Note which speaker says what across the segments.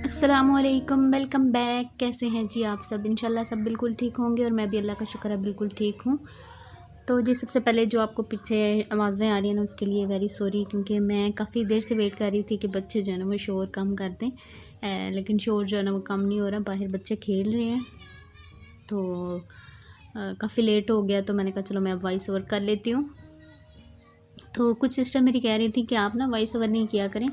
Speaker 1: अस्सलामुअलैकुम, welcome back. कैसे हैं जी आप सब? इंशाल्लाह सब बिल्कुल ठीक होंगे और मैं भी अल्लाह का शुक्र है बिल्कुल ठीक हूँ। तो जी सबसे पहले जो आपको पीछे आवाज़ें आ रही हैं ना उसके लिए वेरी सॉरी, क्योंकि मैं काफ़ी देर से वेट कर रही थी कि बच्चे जो है ना वो शोर कम कर दें, लेकिन शोर जो है ना वो कम नहीं हो रहा। बाहर बच्चे खेल रहे हैं तो काफ़ी लेट हो गया, तो मैंने कहा चलो मैं अब वॉइस ओवर कर लेती हूँ। तो कुछ सिस्टर मेरी कह रही थी कि आप ना वॉइस ओवर नहीं किया करें,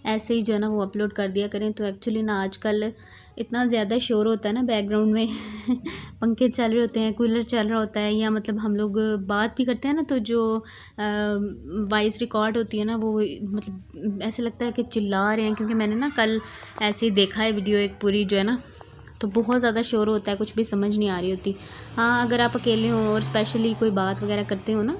Speaker 1: ऐसे ही जो है ना वो अपलोड कर दिया करें। तो एक्चुअली ना आजकल इतना ज़्यादा शोर होता है ना बैकग्राउंड में पंखे चल रहे होते हैं, कूलर चल रहा होता है, या मतलब हम लोग बात भी करते हैं ना तो जो वॉइस रिकॉर्ड होती है ना वो मतलब ऐसे लगता है कि चिल्ला रहे हैं। क्योंकि मैंने ना कल ऐसे ही देखा है वीडियो एक पूरी जो है ना, तो बहुत ज़्यादा शोर होता है, कुछ भी समझ नहीं आ रही होती। हाँ, अगर आप अकेले हो और स्पेशली कोई बात वगैरह करते हो ना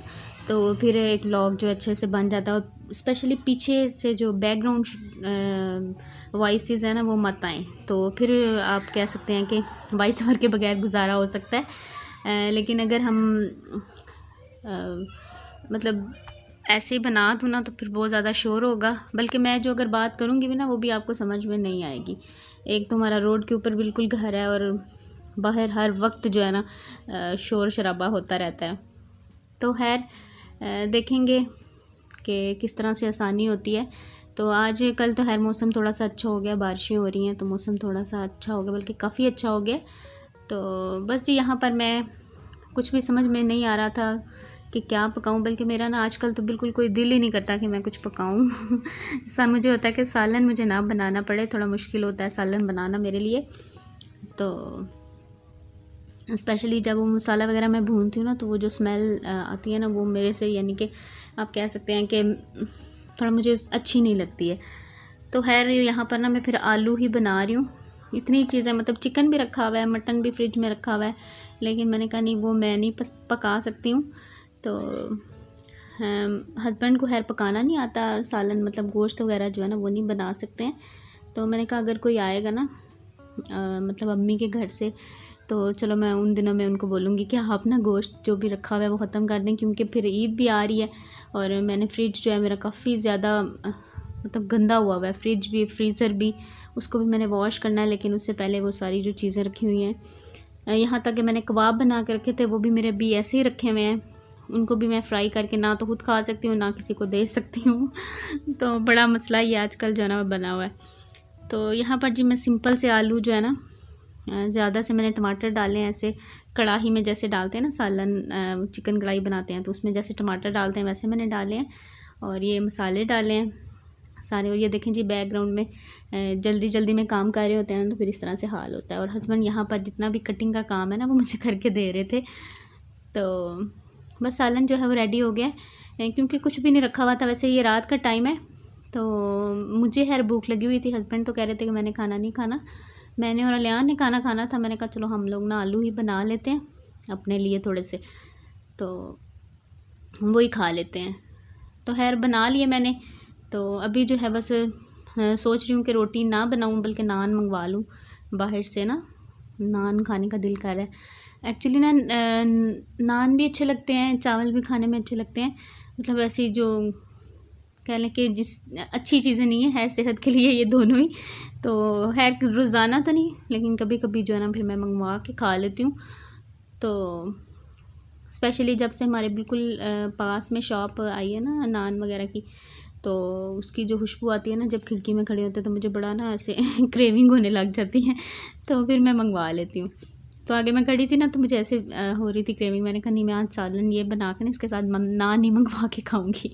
Speaker 1: तो फिर एक व्लॉग जो अच्छे से बन जाता है। और स्पेशली पीछे से जो बैकग्राउंड वॉइसेस है ना वो मत आएँ, तो फिर आप कह सकते हैं कि वॉइस ओवर के बगैर गुजारा हो सकता है। लेकिन अगर हम मतलब ऐसे ही बना दूँ ना तो फिर बहुत ज़्यादा शोर होगा, बल्कि मैं जो अगर बात करूँगी भी ना वो भी आपको समझ में नहीं आएगी। एक तो हमारा रोड के ऊपर बिल्कुल घर है और बाहर हर वक्त जो है ना शोर शराबा होता रहता है। तो खैर देखेंगे कि किस तरह से आसानी होती है। तो आज कल तो खैर मौसम थोड़ा सा अच्छा हो गया, बारिशें हो रही हैं तो मौसम थोड़ा सा अच्छा हो गया, बल्कि काफ़ी अच्छा हो गया। तो बस जी यहाँ पर मैं कुछ भी समझ में नहीं आ रहा था कि क्या पकाऊं, बल्कि मेरा ना आजकल तो बिल्कुल कोई दिल ही नहीं करता कि मैं कुछ पकाऊं ऐसा मुझे होता है कि सालन मुझे ना बनाना पड़े, थोड़ा मुश्किल होता है सालन बनाना मेरे लिए। तो स्पेशली जब वो मसाला वगैरह मैं भूनती हूँ ना तो वो जो स्मेल आती है ना वो मेरे से यानी कि आप कह सकते हैं कि थोड़ा मुझे अच्छी नहीं लगती है। तो खैर यहाँ पर ना मैं फिर आलू ही बना रही हूँ। इतनी चीज़ें मतलब चिकन भी रखा हुआ है, मटन भी फ्रिज में रखा हुआ है, लेकिन मैंने कहा नहीं वो मैं नहीं पका सकती हूँ। तो हस्बैंड को खैर पकाना नहीं आता सालन, मतलब गोश्त वगैरह जो है ना वो नहीं बना सकते हैं। तो मैंने कहा अगर कोई आएगा ना मतलब अम्मी के घर से, तो चलो मैं उन दिनों में उनको बोलूँगी कि आप ना गोश्त जो भी रखा हुआ है वो ख़त्म कर दें, क्योंकि फिर ईद भी आ रही है। और मैंने फ्रिज जो है मेरा काफ़ी ज़्यादा मतलब गंदा हुआ है, फ्रिज भी फ्रीज़र भी, उसको भी मैंने वॉश करना है। लेकिन उससे पहले वो सारी जो चीज़ें रखी हुई हैं, यहाँ तक कि मैंने कबाब बना के रखे थे वो भी मेरे अभी ऐसे ही रखे हुए हैं। उनको भी मैं फ्राई करके ना तो खुद खा सकती हूँ ना किसी को दे सकती हूँ तो बड़ा मसला ये आजकल जो है ना बना हुआ है। तो यहाँ पर जी मैं सिंपल से आलू जो है ना, ज़्यादा से मैंने टमाटर डाले हैं, ऐसे कढ़ाई में जैसे डालते हैं ना सालन, चिकन कढ़ाई बनाते हैं तो उसमें जैसे टमाटर डालते हैं वैसे मैंने डाले हैं। और ये मसाले डाले हैं सारे। और ये देखें जी बैकग्राउंड में जल्दी जल्दी में काम कर रहे होते हैं तो फिर इस तरह से हाल होता है। और हस्बैंड यहाँ पर जितना भी कटिंग का काम है ना वो मुझे करके दे रहे थे। तो बस सालन जो है वो रेडी हो गया है, क्योंकि कुछ भी नहीं रखा हुआ था। वैसे ये रात का टाइम है तो मुझे खैर भूख लगी हुई थी, हस्बैंड तो कह रहे थे कि मैंने खाना नहीं खाना, मैंने और अलियान ने खाना खाना था। मैंने कहा चलो हम लोग ना आलू ही बना लेते हैं अपने लिए थोड़े से, तो वही खा लेते हैं। तो खैर बना लिए मैंने। तो अभी जो है बस सोच रही हूँ कि रोटी ना बनाऊँ बल्कि नान मंगवा लूँ बाहर से ना, नान खाने का दिल कर रहा है। एक्चुअली ना नान भी अच्छे लगते हैं, चावल भी खाने में अच्छे लगते हैं, मतलब ऐसी जो कह लें कि जिस अच्छी चीज़ें नहीं है सेहत के लिए ये दोनों ही। तो खैर रोज़ाना तो नहीं, लेकिन कभी कभी जो है ना फिर मैं मंगवा के खा लेती हूँ। तो स्पेशली जब से हमारे बिल्कुल पास में शॉप आई है ना नान वगैरह की, तो उसकी जो खुशबू आती है ना जब खिड़की में खड़े होते हैं तो मुझे बड़ा ना ऐसे क्रेविंग होने लग जाती है, तो फिर मैं मंगवा लेती हूँ। तो आगे मैं खड़ी थी ना तो मुझे ऐसे हो रही थी क्रेविंग, मैंने कहा नहीं मैं आज सालन ये बना कर ना इसके साथ नान ही मंगवा के खाऊँगी।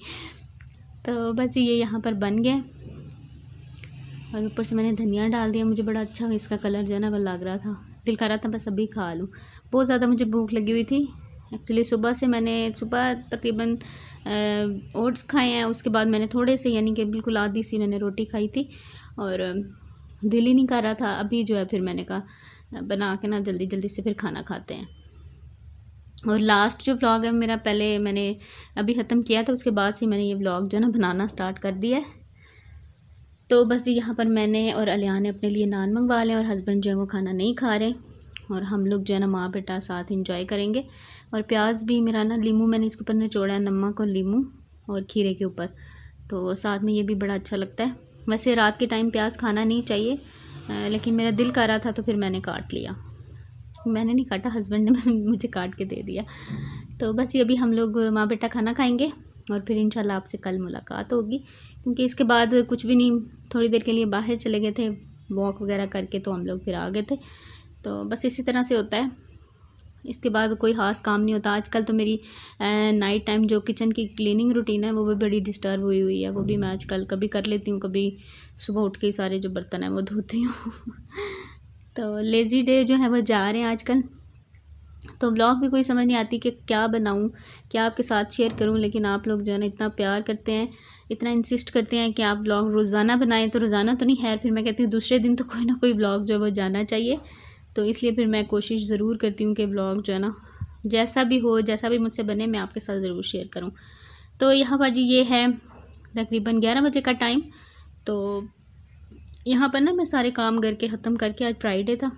Speaker 1: तो बस ये यहाँ पर बन गया और ऊपर से मैंने धनिया डाल दिया। मुझे बड़ा अच्छा इसका कलर जो है ना वो लग रहा था, दिल कर रहा था बस अभी खा लूँ। बहुत ज़्यादा मुझे भूख लगी हुई थी एक्चुअली। सुबह तकरीबन ओट्स खाए हैं, उसके बाद मैंने थोड़े से यानी कि बिल्कुल आधी सी मैंने रोटी खाई थी और दिल ही नहीं कर रहा था। अभी जो है फिर मैंने कहा बना के ना जल्दी जल्दी से फिर खाना खाते हैं। और लास्ट जो व्लॉग है मेरा, पहले मैंने अभी ख़त्म किया था, उसके बाद से मैंने ये व्लॉग जो है ना बनाना स्टार्ट कर दिया है। तो बस यहाँ पर मैंने और अलियान ने अपने लिए नान मंगवा लें और हस्बैंड जो है वो खाना नहीं खा रहे, और हम लोग जो है ना माँ बेटा साथ इंजॉय करेंगे। और प्याज भी मेरा ना लीमू मैंने इसके ऊपर निचोड़ा है, नमक और लीमू और खीरे के ऊपर, तो साथ में ये भी बड़ा अच्छा लगता है। वैसे रात के टाइम प्याज खाना नहीं चाहिए, लेकिन मेरा दिल कर रहा था तो फिर मैंने काट लिया। मैंने नहीं काटा, हस्बैंड ने मुझे काट के दे दिया। तो बस ये अभी हम लोग माँ बेटा खाना खाएंगे और फिर इंशाल्लाह आपसे कल मुलाकात होगी, क्योंकि इसके बाद कुछ भी नहीं, थोड़ी देर के लिए बाहर चले गए थे वॉक वगैरह करके, तो हम लोग फिर आ गए थे। तो बस इसी तरह से होता है, इसके बाद कोई ख़ास काम नहीं होता। आजकल तो मेरी नाइट टाइम जो किचन की क्लीनिंग रूटीन है वो भी बड़ी डिस्टर्ब हुई हुई है। वो भी मैं आजकल कभी कर लेती हूँ, कभी सुबह उठ के ही सारे जो बर्तन हैं वो धोती हूँ। तो लेज़ी डे जो है वो जा रहे हैं आजकल। तो ब्लॉग भी कोई समझ नहीं आती कि क्या बनाऊँ, क्या आपके साथ शेयर करूँ, लेकिन आप लोग जो है ना इतना प्यार करते हैं, इतना इंसिस्ट करते हैं कि आप ब्लॉग रोज़ाना बनाएं। तो रोज़ाना तो नहीं, खैर फिर मैं कहती हूँ दूसरे दिन तो कोई ना कोई ब्लॉग जो है वो जाना चाहिए। तो इसलिए फिर मैं कोशिश ज़रूर करती हूँ कि ब्लॉग जो है ना जैसा भी हो, जैसा भी मुझसे बने, मैं आपके साथ ज़रूर शेयर करूँ। तो यहाँ पर जी ये है तकरीबन 11 बजे का टाइम। तो यहाँ पर ना मैं सारे काम करके ख़त्म करके, आज फ्राइडे था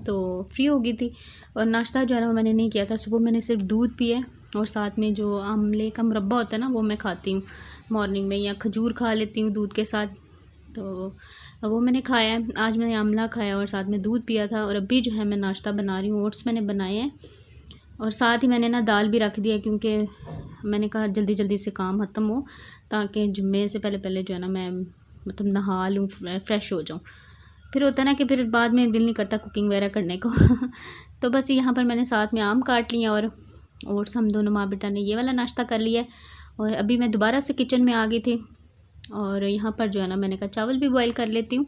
Speaker 1: तो फ्री हो गई थी। और नाश्ता जो है ना मैंने नहीं किया था, सुबह मैंने सिर्फ दूध पिया और साथ में जो आमले का मुरब्बा होता है ना वो मैं खाती हूँ मॉर्निंग में, या खजूर खा लेती हूँ दूध के साथ। तो वो मैंने खाया है। आज मैंने आमला खाया और साथ में दूध पिया था। और अभी जो है मैं नाश्ता बना रही हूँ, ओट्स मैंने बनाए हैं और साथ ही मैंने ना दाल भी रख दिया, क्योंकि मैंने कहा जल्दी जल्दी से काम ख़त्म हो, ताकि जुम्मे से पहले पहले जो है ना मैं मतलब नहा लूँ, फ्रेश हो जाऊँ। फिर होता है ना कि फिर बाद में दिल नहीं करता कुकिंग वगैरह करने को। तो बस यहाँ पर मैंने साथ में आम काट लिया और ओट्स हम दोनों माँ बेटा ने ये वाला नाश्ता कर लिया है। और अभी मैं दोबारा से किचन में आ गई थी और यहाँ पर जो है ना मैंने कहा चावल भी बॉईल कर लेती हूँ,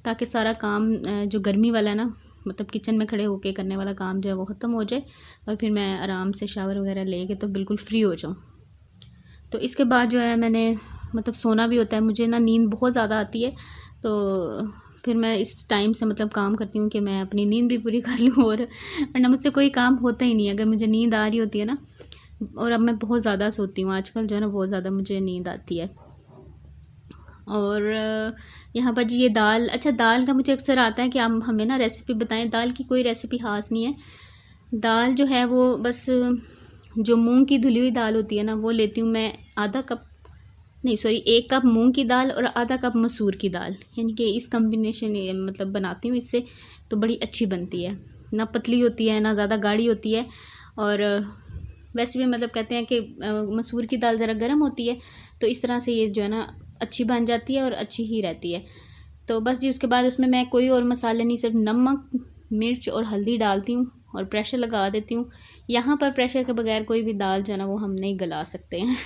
Speaker 1: ताकि सारा काम जो गर्मी वाला है ना, मतलब किचन में खड़े होके करने वाला काम जो है वो ख़त्म हो जाए और फिर मैं आराम से शावर वगैरह लेके तो बिल्कुल फ्री हो जाऊँ। तो इसके बाद जो है मैंने मतलब सोना भी होता है, मुझे ना नींद बहुत ज़्यादा आती है। तो फिर मैं इस टाइम से मतलब काम करती हूँ कि मैं अपनी नींद भी पूरी कर लूँ। और वरना मुझसे कोई काम होता ही नहीं अगर मुझे नींद आ रही होती है ना। और अब मैं बहुत ज़्यादा सोती हूँ आजकल, जो है ना बहुत ज़्यादा मुझे नींद आती है। और यहाँ पर जी ये दाल, अच्छा दाल का मुझे अक्सर आता है कि आप हमें ना रेसिपी बताएं। दाल की कोई रेसिपी ख़ास नहीं है। दाल जो है वो बस जो मूंग की धुली हुई दाल होती है ना वो लेती हूँ मैं, आधा कप नहीं सॉरी 1 कप मूंग की दाल और आधा कप मसूर की दाल, यानी कि इस कम्बिनेशन मतलब बनाती हूँ इससे, तो बड़ी अच्छी बनती है। ना पतली होती है ना ज़्यादा गाढ़ी होती है। और वैसे भी मतलब कहते हैं कि मसूर की दाल ज़रा गर्म होती है, तो इस तरह से ये जो है ना अच्छी बन जाती है और अच्छी ही रहती है। तो बस जी उसके बाद उसमें मैं कोई और मसाले नहीं, सिर्फ नमक मिर्च और हल्दी डालती हूँ और प्रेशर लगा देती हूँ। यहाँ पर प्रेशर के बगैर कोई भी दाल जो है ना वो हम नहीं गला सकते हैं।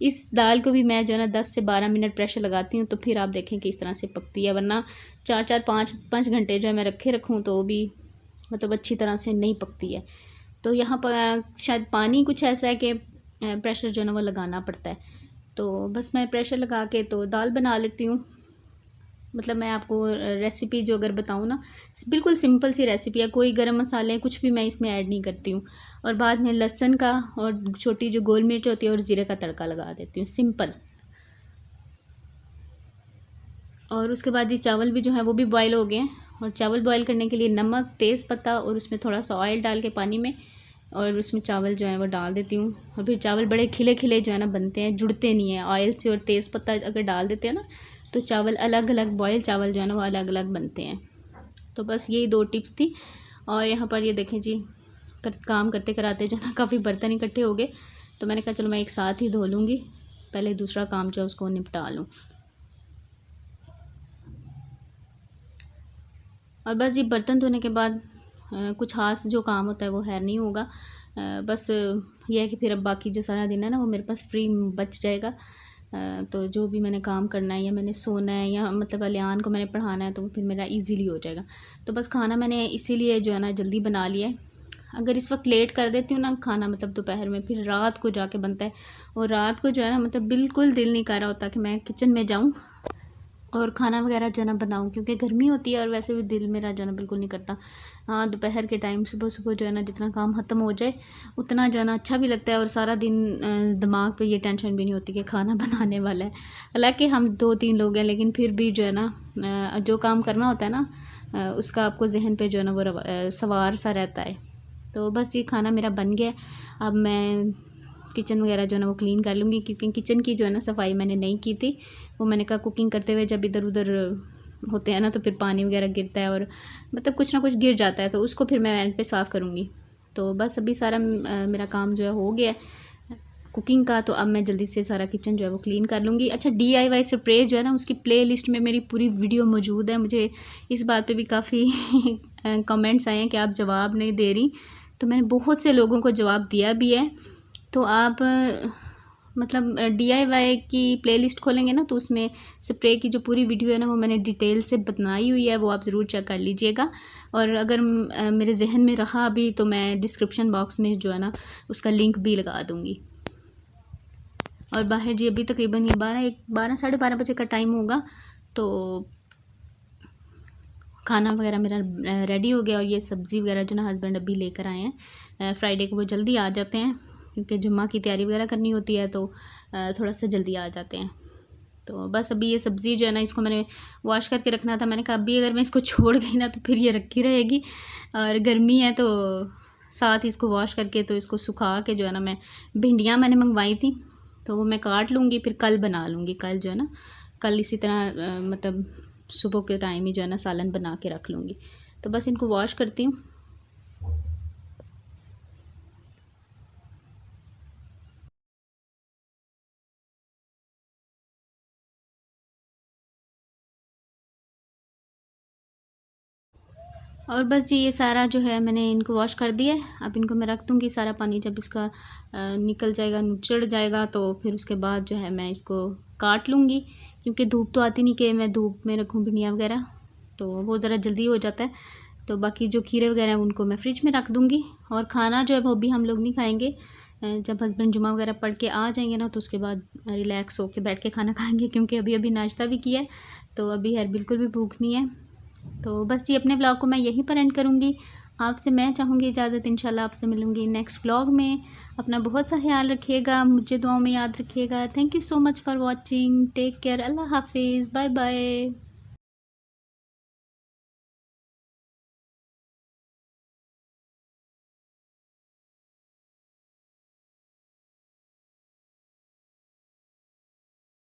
Speaker 1: इस दाल को भी मैं जो है ना 10 से 12 मिनट प्रेशर लगाती हूँ, तो फिर आप देखें कि इस तरह से पकती है। वरना 4-5 घंटे जो है मैं रखे रखूँ तो भी मतलब अच्छी तरह से नहीं पकती है। तो यहाँ पर शायद पानी कुछ ऐसा है कि प्रेशर जो है ना वो लगाना पड़ता है। तो बस मैं प्रेशर लगा के तो दाल बना लेती हूँ। मतलब मैं आपको रेसिपी जो अगर बताऊँ ना, बिल्कुल सिंपल सी रेसिपी है, कोई गरम मसाले कुछ भी मैं इसमें ऐड नहीं करती हूँ। और बाद में लहसुन का और छोटी जो गोल मिर्च होती है और ज़ीरे का तड़का लगा देती हूँ, सिंपल। और उसके बाद ये चावल भी जो है वो भी बॉयल हो गए हैं। और चावल बॉयल करने के लिए नमक, तेज़ पत्ता और उसमें थोड़ा सा ऑयल डाल के पानी में, और उसमें चावल जो है वो डाल देती हूँ। और फिर चावल बड़े खिले खिले जो है ना बनते हैं, जुड़ते नहीं हैं ऑयल से। और तेज़ पत्ता अगर डाल देते हैं ना तो चावल अलग अलग, बॉयल चावल जो है ना वो अलग अलग बनते हैं। तो बस यही 2 टिप्स थी। और यहाँ पर ये देखें जी काम करते कराते जो है ना काफ़ी बर्तन इकट्ठे हो गए, तो मैंने कहा चलो मैं एक साथ ही धो लूँगी, पहले दूसरा काम जो है उसको निपटा लूँ। और बस ये बर्तन धोने के बाद कुछ खास जो काम होता है वो है नहीं होगा। बस ये है कि फिर अब बाकी जो सारा दिन है ना वो मेरे पास फ्री बच जाएगा। तो जो भी मैंने काम करना है या मैंने सोना है या मतलब अलियान को मैंने पढ़ाना है तो फिर मेरा इजीली हो जाएगा। तो बस खाना मैंने इसीलिए जो है ना जल्दी बना लिया है। अगर इस वक्त लेट कर देती हूँ ना खाना, मतलब दोपहर में, फिर रात को जाके बनता है। और रात को जो है ना मतलब बिल्कुल दिल नहीं कर रहा होता कि मैं किचन में जाऊँ और खाना वगैरह जो है ना बनाऊँ, क्योंकि गर्मी होती है और वैसे भी दिल मेरा जो है ना बिल्कुल नहीं करता। हाँ दोपहर के टाइम सुबह सुबह जो है ना जितना काम ख़त्म हो जाए उतना जो है ना अच्छा भी लगता है। और सारा दिन दिमाग पे ये टेंशन भी नहीं होती कि खाना बनाने वाला है। हालांकि हम 2-3 लोग हैं, लेकिन फिर भी जो है ना जो काम करना होता है ना उसका आपको जहन पे जो है ना वो सवार सा रहता है। तो बस ये खाना मेरा बन गया। अब मैं किचन वगैरह जो है ना वो क्लीन कर लूँगी, क्योंकि किचन की जो है ना सफाई मैंने नहीं की थी। वो मैंने कहा कुकिंग करते हुए जब इधर उधर होते हैं ना, तो फिर पानी वगैरह गिरता है और मतलब कुछ ना कुछ गिर जाता है, तो उसको फिर मैं एंड पे साफ़ करूँगी। तो बस अभी सारा मेरा काम जो है हो गया है कुकिंग का, तो अब मैं जल्दी से सारा किचन जो है वो क्लीन कर लूँगी। अच्छा, DIY स्प्रे जो है ना, उसकी प्लेलिस्ट में मेरी पूरी वीडियो मौजूद है। मुझे इस बात पे भी काफ़ी कमेंट्स आए हैं कि आप जवाब नहीं दे रही, तो मैंने बहुत से लोगों को जवाब दिया भी है। तो आप मतलब DIY की प्लेलिस्ट खोलेंगे ना, तो उसमें स्प्रे की जो पूरी वीडियो है ना, वो मैंने डिटेल से बनाई हुई है, वो आप ज़रूर चेक कर लीजिएगा। और अगर मेरे जहन में रहा अभी, तो मैं डिस्क्रिप्शन बॉक्स में जो है ना उसका लिंक भी लगा दूँगी। और बाहर जी अभी तकरीबन ये 12 साढ़े 12 बजे का टाइम होगा, तो खाना वगैरह मेरा रेडी हो गया। और ये सब्ज़ी वगैरह जो ना हस्बैंड अभी लेकर आए हैं, फ्राइडे को वो जल्दी आ जाते हैं क्योंकि जुम्मा की तैयारी वगैरह करनी होती है, तो थोड़ा सा जल्दी आ जाते हैं। तो बस अभी ये सब्ज़ी जो है ना, इसको मैंने वॉश करके रखना था। मैंने कहा अभी अगर मैं इसको छोड़ गई ना, तो फिर ये रखी रहेगी, और गर्मी है तो साथ ही इसको वॉश करके तो इसको सुखा के जो है ना, मैं भिंडियाँ मैंने मंगवाई थी, तो वो मैं काट लूँगी, फिर कल बना लूँगी। कल जो है ना, कल इसी तरह मतलब सुबह के टाइम ही जो है ना सालन बना के रख लूँगी। तो बस इनको वॉश करती हूँ। और बस जी ये सारा जो है मैंने इनको वॉश कर दिया है। अब इनको मैं रख दूँगी सारा पानी, जब इसका निकल जाएगा, निचड़ जाएगा, तो फिर उसके बाद जो है मैं इसको काट लूँगी, क्योंकि धूप तो आती नहीं कि मैं धूप में रखूँ भिंडियाँ वगैरह, तो वो ज़रा जल्दी हो जाता है। तो बाकी जो खीरे वगैरह हैं उनको मैं फ्रिज में रख दूँगी। और खाना जो है वो भी हम लोग नहीं खाएँगे, जब हस्बैंड जुमा वगैरह पढ़ के आ जाएंगे ना, तो उसके बाद रिलैक्स होके बैठ के खाना खाएँगे, क्योंकि अभी अभी नाश्ता भी किया है, तो अभी यार बिल्कुल भी भूख नहीं है। तो बस जी अपने व्लॉग को मैं यहीं पर एंड करूँगी। आपसे मैं चाहूँगी इजाज़त, इंशाल्लाह आपसे मिलूँगी नेक्स्ट व्लॉग में। अपना बहुत सा ख्याल रखिएगा, मुझे दुआओं में याद रखिएगा। Thank you so much for watching, take care, Allah हाफिज़, बाय बाय।